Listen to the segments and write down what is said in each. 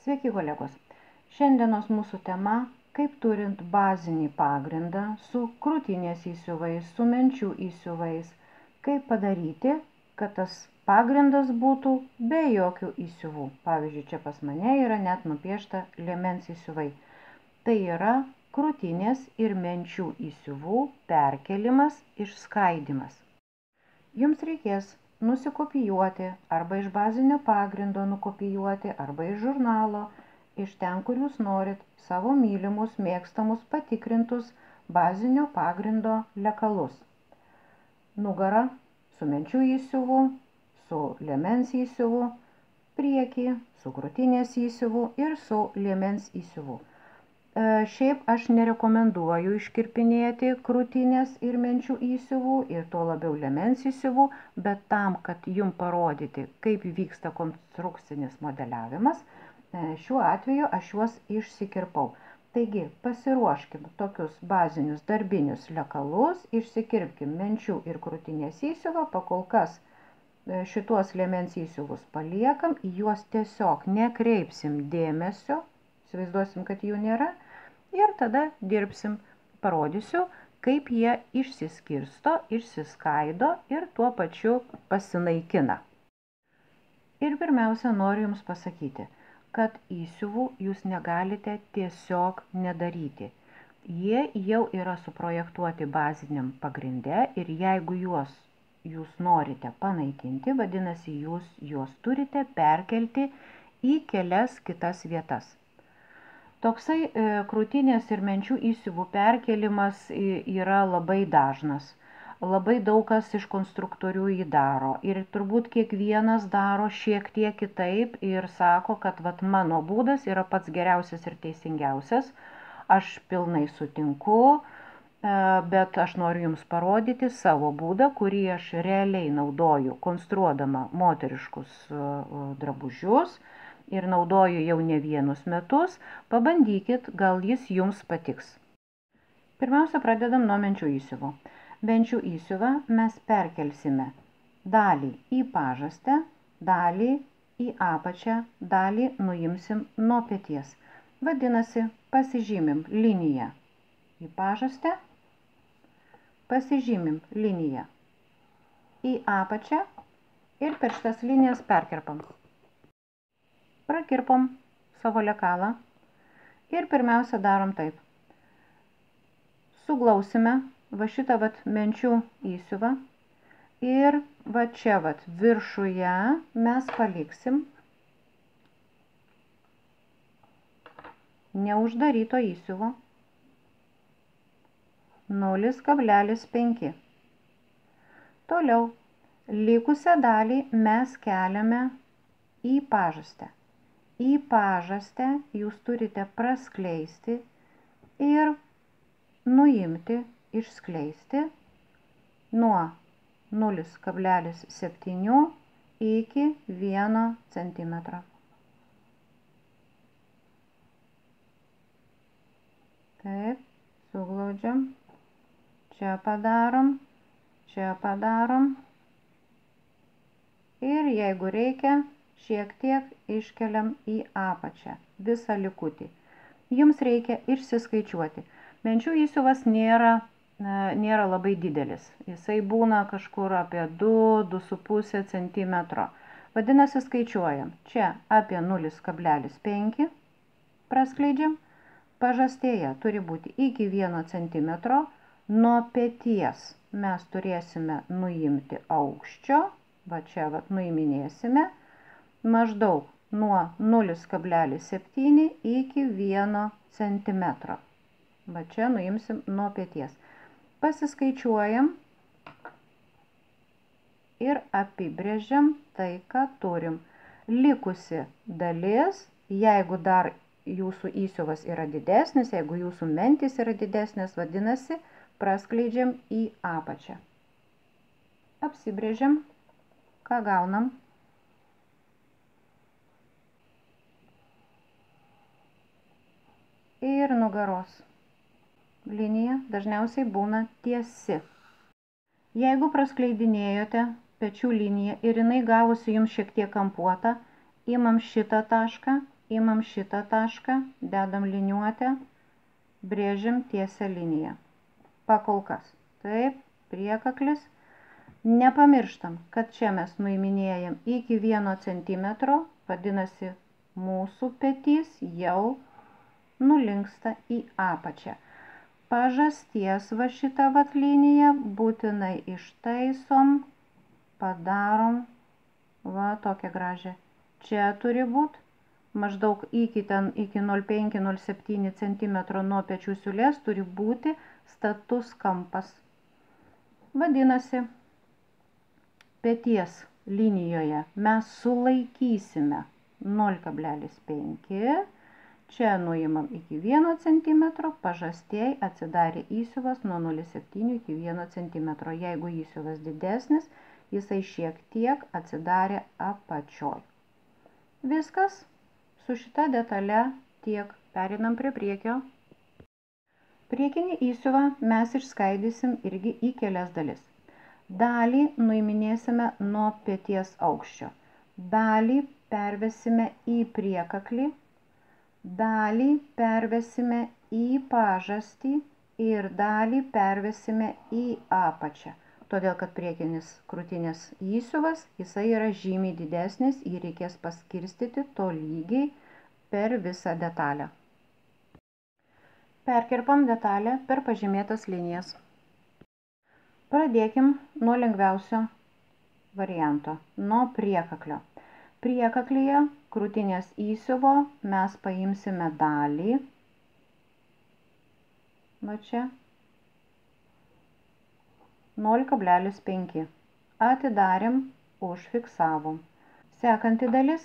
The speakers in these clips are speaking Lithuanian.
Sveiki kolegos. Šiandienos mūsų tema – kaip turint bazinį pagrindą su krūtinės įsiuvais, su menčių įsiuvais, kaip padaryti, kad tas pagrindas būtų be jokių įsiuvų. Pavyzdžiui, čia pas mane yra net nupiešta liemens įsiuvai. Tai yra krūtinės ir menčių įsiuvų perkelimas, išskaidimas. Jums reikės nusikopijuoti arba iš bazinio pagrindo nukopijuoti, arba iš žurnalo, iš ten, kur jūs norit, savo mylimus, mėgstamus, patikrintus bazinio pagrindo lekalus. Nugara su menčių įsiuvu, su liemens įsiuvu, priekį su krūtinės įsiuvu ir su liemens įsiuvu. Šiaip aš nerekomenduoju iškirpinėti krūtinės ir menčių įsiuvų ir tuo labiau liemens įsiuvų, bet tam, kad jums parodyti, kaip vyksta konstrukcinis modeliavimas, šiuo atveju aš juos išsikirpau. Taigi, pasiruoškim tokius bazinius darbinius lekalus, išsikirpkim menčių ir krūtinės įsiuvą, pakol kas šituos liemens įsiuvus paliekam, juos tiesiog nekreipsim dėmesio, įsivaizduosim, kad jų nėra, ir tada dirbsim, parodysiu, kaip jie išsiskirsto, išsiskaido ir tuo pačiu pasinaikina. Ir pirmiausia, noriu jums pasakyti, kad įsiuvų jūs negalite tiesiog nedaryti. Jie jau yra suprojektuoti baziniam pagrinde ir jeigu jūs norite panaikinti, vadinasi, jūs juos turite perkelti į kelias kitas vietas. Toksai krūtinės ir menčių įsiuvų perkelimas yra labai dažnas. Labai daug kas iš konstruktorių jį daro. Ir turbūt kiekvienas daro šiek tiek kitaip ir sako, kad mano būdas yra pats geriausias ir teisingiausias. Aš pilnai sutinku, bet aš noriu jums parodyti savo būdą, kurį aš realiai naudoju, konstruodama moteriškus drabužius. Ir naudoju jau ne vienus metus, pabandykit, gal jis jums patiks. Pirmiausia, pradedam nuo menčių įsiuvų. Menčių įsiuvą mes perkelsime dalį į pažastę, dalį į apačią, dalį nuimsim nuo peties. Vadinasi, pasižymim liniją į pažastę, pasižymim liniją į apačią ir per šitas linijas perkirpam. Prakirpom savo lekalą ir pirmiausia darom taip. Suglausime va šitą menčių įsiuvą ir va čia viršuje mes paliksim neuždaryto įsiuvo 0,5. Toliau likusią dalį mes keliame į pažastę. Į pažastę jūs turite praskleisti ir nuimti, išskleisti nuo 0,7 iki 1 cm. Taip, suglaudžiam, čia padarom ir jeigu reikia, šiek tiek iškeliam į apačią, visą likutį. Jums reikia išsiskaičiuoti. Menčių įsiuvas nėra labai didelis. Jisai būna kažkur apie 2–2,5 cm. Vadinasi, skaičiuojam. Čia apie 0,5 praskleidžiam. Pažastėje turi būti iki 1 cm. Nuo peties mes turėsime nuimti aukščio. Va čia nuiminėsime. Maždaug nuo 0,7 iki 1 cm. Va čia nuimsim nuo peties. Pasiskaičiuojam ir apibrėžiam tai, ką turim. Likusi dalis, jeigu dar jūsų įsiuvas yra didesnis, jeigu jūsų mentys yra didesnės, vadinasi, praskleidžiam į apačią. Apsibrėžiam, ką gaunam. Ir nugaros linija dažniausiai būna tiesi. Jeigu praskleidinėjote pečių liniją ir jinai gavosi jums šiek tiek kampuota, imam šitą tašką imam šitą tašką, dedam liniuotę, brėžiam tiesią liniją. Pakolkas. Taip, priekaklis. Nepamirštam, kad čia mes nuiminėjam iki 1 centimetro, vadinasi, mūsų petys jau nulinksta į apačią. Pažasties va šitą vat liniją būtinai ištaisom, padarom va tokią gražią. Čia turi būti maždaug iki 0,5-0,7 cm nuo pečių siūlės turi būti status kampas. Vadinasi, peties linijoje mes sulaikysime 0,5, čia nuimam iki 1 cm, pažastėj atsidarė įsiuvas nuo 0,7 iki 1 cm. Jeigu įsiuvas didesnis, jisai šiek tiek atsidarė apačioj. Viskas. Su šita detale tiek. Perinam prie priekio. Priekinį įsiuvą mes išskaidysim irgi į kelias dalis. Dalį nuiminėsime nuo peties aukščio. Dalį pervesime į priekaklį. Dalį pervesime į pažastį ir dalį pervesime į apačią. Todėl, kad priekinis krūtinės įsiuvas, jisai yra žymiai didesnis, jį reikės paskirstyti tolygiai per visą detalę. Perkirpam detalę per pažymėtas linijas. Pradėkim nuo lengviausio varianto, nuo priekaklio. Priekaklyje krūtinės įsiuvo mes paimsime dalį. Va čia. 0,5. Atidarėm, užfiksavom. Sekanti dalis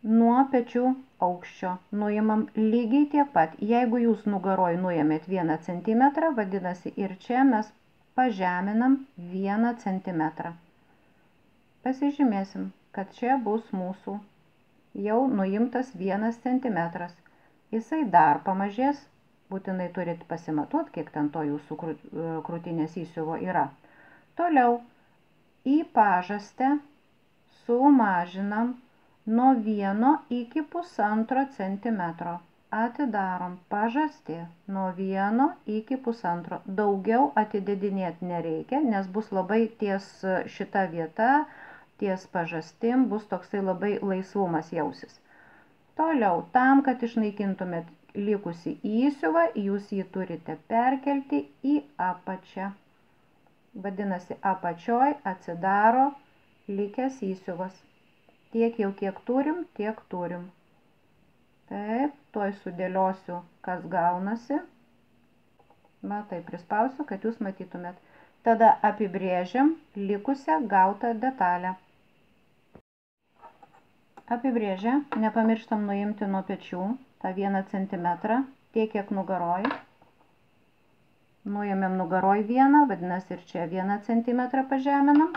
nuo pečių aukščio. Nuimam lygiai tiek pat. Jeigu jūs nugaroj nuėmėt 1 cm, vadinasi ir čia mes pažeminam 1 cm. Pasižymėsim, kad čia bus mūsų jau nuimtas 1 cm. Jisai dar pamažės. Būtinai turit pasimatuoti, kiek ten to jūsų krūtinės įsiuvo yra. Toliau į pažastę sumažinam nuo 1 iki 1,5 cm. Atidarom pažastį nuo 1 iki 1,5. Daugiau atidedinėti nereikia, nes bus labai ties šita vieta, ties pažastim, bus toksai labai laisvumas jausis. Toliau, tam, kad išnaikintumėt likusį įsiuvą, jūs jį turite perkelti į apačią. Vadinasi, apačioj atsidaro likęs įsiuvas. Tiek jau kiek turim, tiek turim. Taip, tuoj sudėliosiu, kas gaunasi. Va, tai prispausiu, kad jūs matytumėt. Tada apibrėžiam likusią gautą detalę. Apibrėžę, nepamirštam nuimti nuo pečių tą 1 cm, tiek kiek nugaroj. Nuėmėm nugaroj 1, vadinasi ir čia 1 cm pažeminam.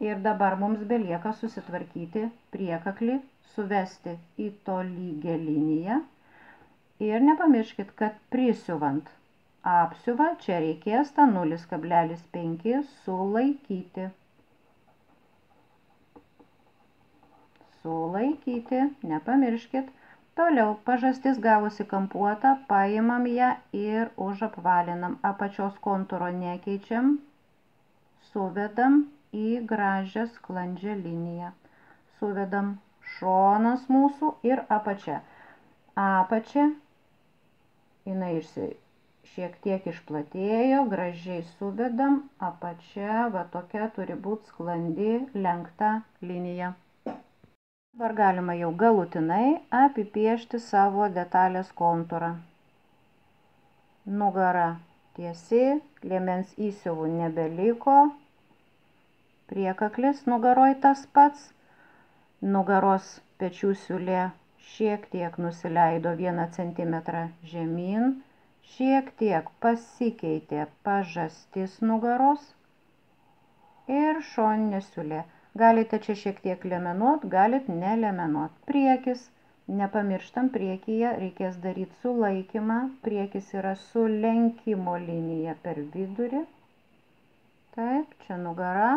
Ir dabar mums belieka susitvarkyti priekaklį, suvesti į tolygią liniją. Ir nepamirškit, kad prisiuvant apsiuvą, čia reikės tą 0,5 sulaikyti. Sulaikyti, nepamirškit. Toliau, pažastis gavusi kampuotą, paimam ją ir užapvalinam. Apačios kontūro nekeičiam, suvedam į gražią sklandžią liniją. Suvedam šonas mūsų ir apačia. Apačia, jinai šiek tiek išplatėjo, gražiai suvedam, apačia, va tokia turi būti sklandi, lenkta linija. Dabar galima jau galutinai apipiešti savo detalės kontūrą. Nugara tiesi, liemens įsiuvų nebeliko, priekaklis nugaroj tas pats, nugaros pečių siūlė šiek tiek nusileido 1 cm žemyn, šiek tiek pasikeitė pažastis nugaros ir šoninė siūlė. Galite čia šiek tiek liemenuot, galit neliemenuot. Priekis, nepamirštam, priekyje reikės daryti sulaikymą. Priekis yra sulenkimo linija per vidurį. Taip, čia nugara.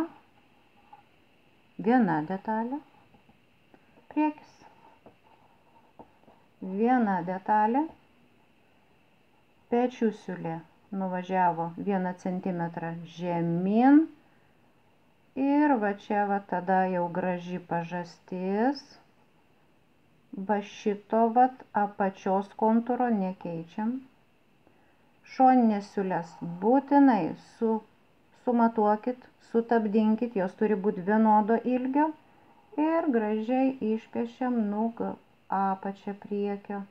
Viena detalė. Priekis. viena detalė, pečių siūlė nuvažiavo 1 centimetrą žemyn ir va čia va tada jau graži pažastis. Va šito vat apačios kontūro nekeičiam. Šoninės siūlės būtinai sumatuokit, sutapdinkit, jos turi būti vienodo ilgio ir gražiai išpiešiam apačią priekio.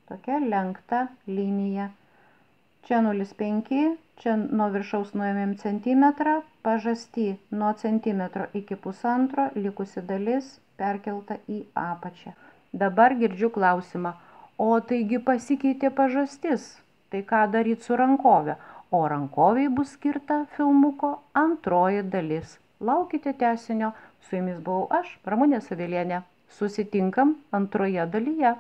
Tokia lenkta linija. Čia 0,5, čia nuo viršaus nuėmėm centimetrą, pažasty nuo centimetro iki 1,5, likusi dalis perkelta į apačią. Dabar girdžiu klausimą, o taigi pasikeitė pažastis, tai ką daryti su rankove? O rankoviai bus skirta filmuko antroji dalis. Laukite tęsinio, su jumis buvau aš, Ramunė Savilienė. Susitinkam antroje dalyje.